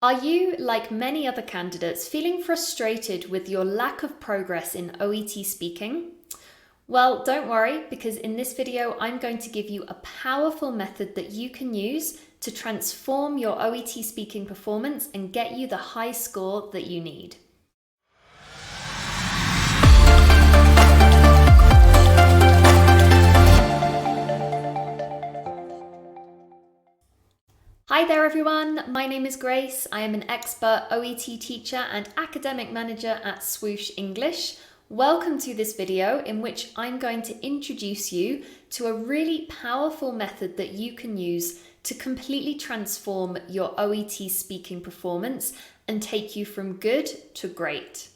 Are you, like many other candidates, feeling frustrated with your lack of progress in OET speaking? Well, don't worry, because in this video, I'm going to give you a powerful method that you can use to transform your OET speaking performance and get you the high score that you need. Hi there everyone, my name is Grace. I am an expert OET teacher and academic manager at Swoosh English. Welcome to this video in which I'm going to introduce you to a really powerful method that you can use to completely transform your OET speaking performance and take you from good to great.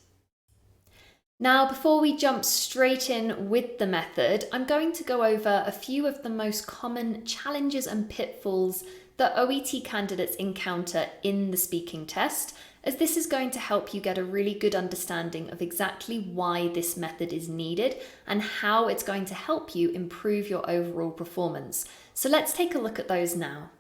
Now, before we jump straight in with the method, I'm going to go over a few of the most common challenges and pitfalls that OET candidates encounter in the speaking test, as this is going to help you get a really good understanding of exactly why this method is needed and how it's going to help you improve your overall performance. So let's take a look at those now.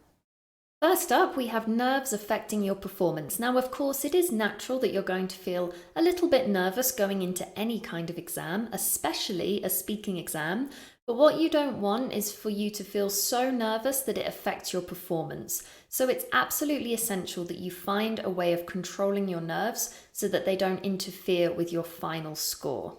First up, we have nerves affecting your performance. Now, of course, it is natural that you're going to feel a little bit nervous going into any kind of exam, especially a speaking exam. But what you don't want is for you to feel so nervous that it affects your performance. So it's absolutely essential that you find a way of controlling your nerves so that they don't interfere with your final score.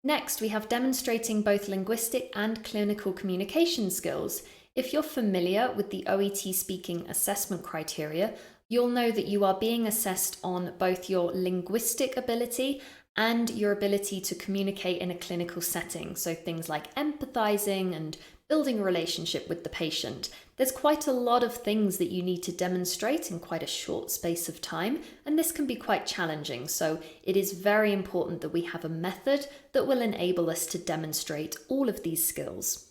Next, we have demonstrating both linguistic and clinical communication skills. If you're familiar with the OET speaking assessment criteria, you'll know that you are being assessed on both your linguistic ability and your ability to communicate in a clinical setting. So things like empathizing and building a relationship with the patient. There's quite a lot of things that you need to demonstrate in quite a short space of time, and this can be quite challenging. So it is very important that we have a method that will enable us to demonstrate all of these skills.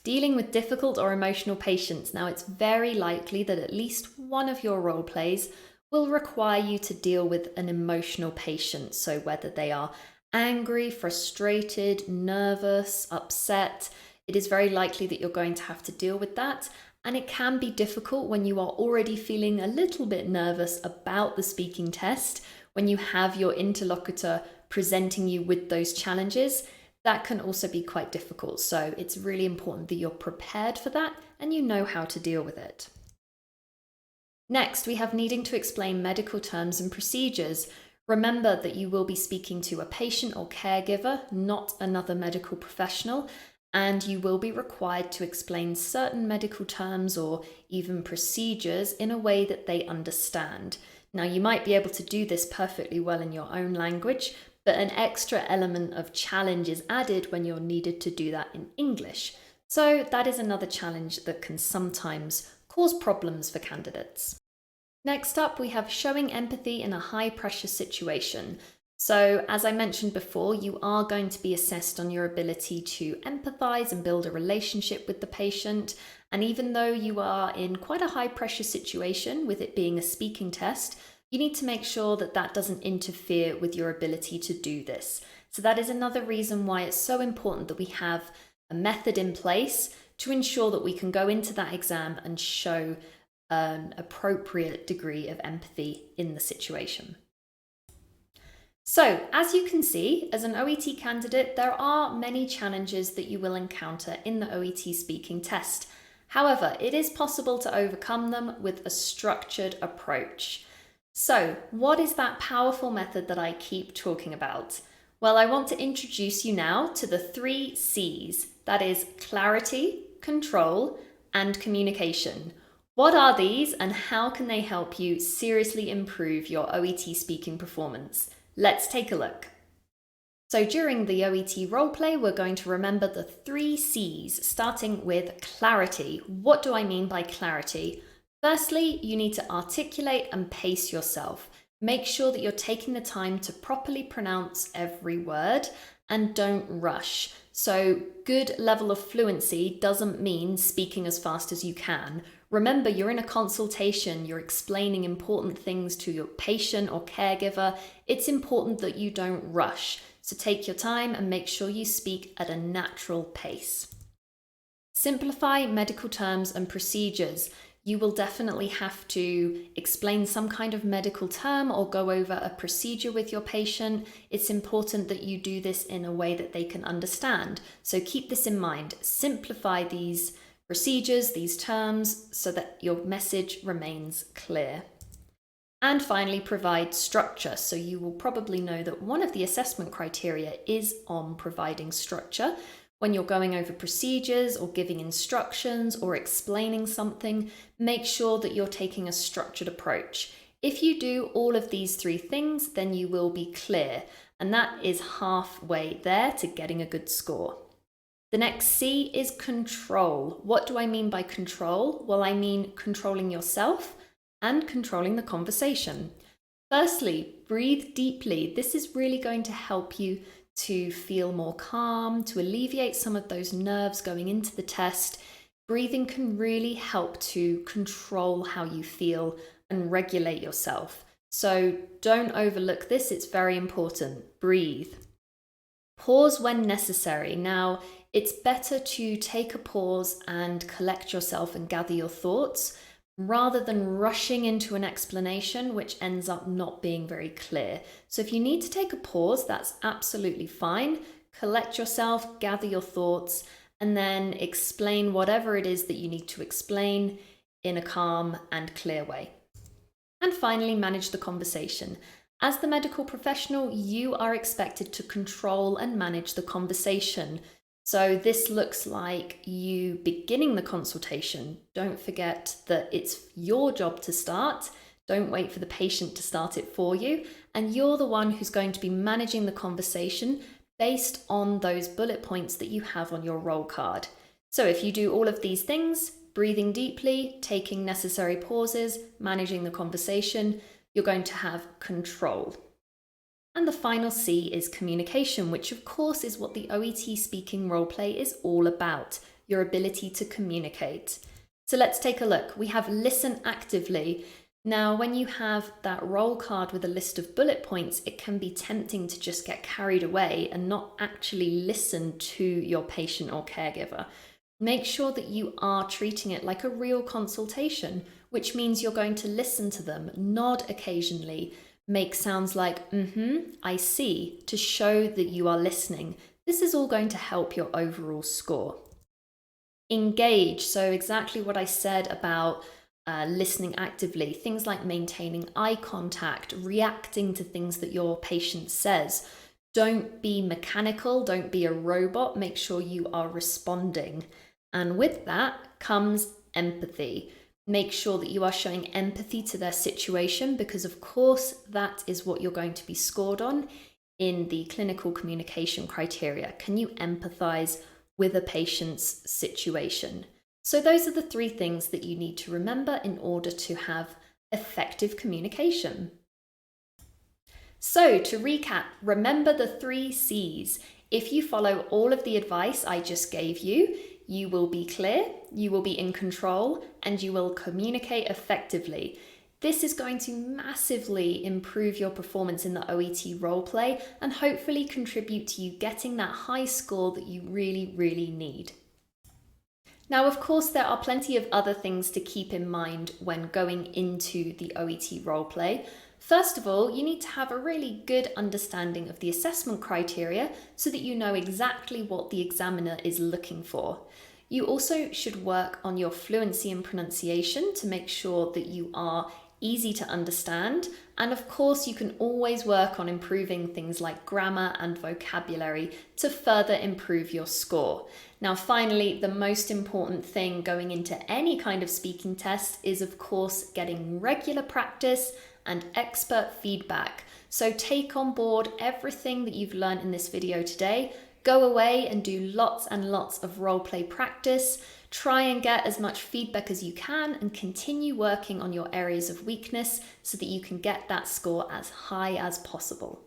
Dealing with difficult or emotional patients. Now, it's very likely that at least one of your role plays will require you to deal with an emotional patient. So whether they are angry, frustrated, nervous, upset, it is very likely that you're going to have to deal with that. And it can be difficult when you are already feeling a little bit nervous about the speaking test, when you have your interlocutor presenting you with those challenges. That can also be quite difficult. So it's really important that you're prepared for that and you know how to deal with it. Next, we have needing to explain medical terms and procedures. Remember that you will be speaking to a patient or caregiver, not another medical professional, and you will be required to explain certain medical terms or even procedures in a way that they understand. Now, you might be able to do this perfectly well in your own language, but an extra element of challenge is added when you're needed to do that in English. So that is another challenge that can sometimes cause problems for candidates. Next up, we have showing empathy in a high pressure situation. So as I mentioned before, you are going to be assessed on your ability to empathize and build a relationship with the patient. And even though you are in quite a high pressure situation, with it being a speaking test, you need to make sure that that doesn't interfere with your ability to do this. So that is another reason why it's so important that we have a method in place to ensure that we can go into that exam and show an appropriate degree of empathy in the situation. So, as you can see, as an OET candidate, there are many challenges that you will encounter in the OET speaking test. However, it is possible to overcome them with a structured approach. So, what is that powerful method that I keep talking about? Well, I want to introduce you now to the 3 C's. That is clarity, control, and communication. What are these and how can they help you seriously improve your OET speaking performance? Let's take a look. So during the OET roleplay, we're going to remember the 3 C's, starting with clarity. What do I mean by clarity? Firstly, you need to articulate and pace yourself. Make sure that you're taking the time to properly pronounce every word and don't rush. So good level of fluency doesn't mean speaking as fast as you can. Remember, you're in a consultation, you're explaining important things to your patient or caregiver. It's important that you don't rush. So take your time and make sure you speak at a natural pace. Simplify medical terms and procedures. you will definitely have to explain some kind of medical term or go over a procedure with your patient. It's important that you do this in a way that they can understand. So keep this in mind. Simplify these procedures, these terms, so that your message remains clear. And finally, provide structure. So you will probably know that one of the assessment criteria is on providing structure. When you're going over procedures or giving instructions or explaining something, make sure that you're taking a structured approach. If you do all of these three things, then you will be clear, and that is halfway there to getting a good score. The next C is control. What do I mean by control? Well, I mean controlling yourself and controlling the conversation. Firstly, breathe deeply. This is really going to help you to feel more calm, to alleviate some of those nerves going into the test. Breathing can really help to control how you feel and regulate yourself. So don't overlook this, it's very important. Breathe. Pause when necessary. Now, it's better to take a pause and collect yourself and gather your thoughts rather than rushing into an explanation which ends up not being very clear. So if you need to take a pause, that's absolutely fine. Collect yourself, gather your thoughts, and then explain whatever it is that you need to explain in a calm and clear way. And finally, manage the conversation. As the medical professional, you are expected to control and manage the conversation. So this looks like you beginning the consultation. Don't forget that it's your job to start. Don't wait for the patient to start it for you. And you're the one who's going to be managing the conversation based on those bullet points that you have on your roll card. So if you do all of these things, breathing deeply, taking necessary pauses, managing the conversation, you're going to have control. And the final C is communication, which of course is what the OET speaking roleplay is all about, your ability to communicate. So let's take a look. We have listen actively. Now, when you have that roll card with a list of bullet points, it can be tempting to just get carried away and not actually listen to your patient or caregiver. Make sure that you are treating it like a real consultation, which means you're going to listen to them, nod occasionally, make sounds like, I see, to show that you are listening. This is all going to help your overall score. Engage, so exactly what I said about listening actively, things like maintaining eye contact, reacting to things that your patient says. Don't be mechanical, don't be a robot, make sure you are responding. And with that comes empathy. Make sure that you are showing empathy to their situation because, of course, that is what you're going to be scored on in the clinical communication criteria. Can you empathize with a patient's situation? So those are the three things that you need to remember in order to have effective communication. So to recap, remember the 3 C's. If you follow all of the advice I just gave you, you will be clear, you will be in control, and you will communicate effectively. This is going to massively improve your performance in the OET roleplay and hopefully contribute to you getting that high score that you really, really need. Now, of course, there are plenty of other things to keep in mind when going into the OET roleplay. First of all, you need to have a really good understanding of the assessment criteria so that you know exactly what the examiner is looking for. You also should work on your fluency and pronunciation to make sure that you are easy to understand. And of course, you can always work on improving things like grammar and vocabulary to further improve your score. Now, finally, the most important thing going into any kind of speaking test is, of course, getting regular practice and expert feedback. So take on board everything that you've learned in this video today. Go away and do lots and lots of roleplay practice. Try and get as much feedback as you can and continue working on your areas of weakness so that you can get that score as high as possible.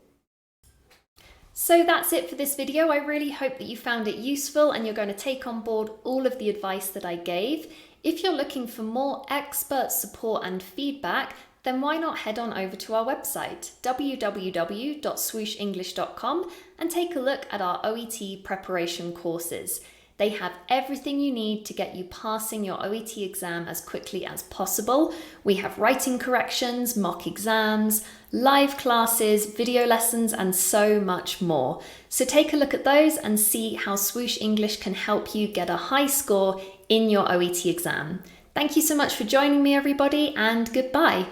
So that's it for this video. I really hope that you found it useful and you're going to take on board all of the advice that I gave. If you're looking for more expert support and feedback, then why not head on over to our website, www.swooshenglish.com, and take a look at our OET preparation courses. They have everything you need to get you passing your OET exam as quickly as possible. We have writing corrections, mock exams, live classes, video lessons, and so much more. So take a look at those and see how Swoosh English can help you get a high score in your OET exam. Thank you so much for joining me, everybody, and goodbye.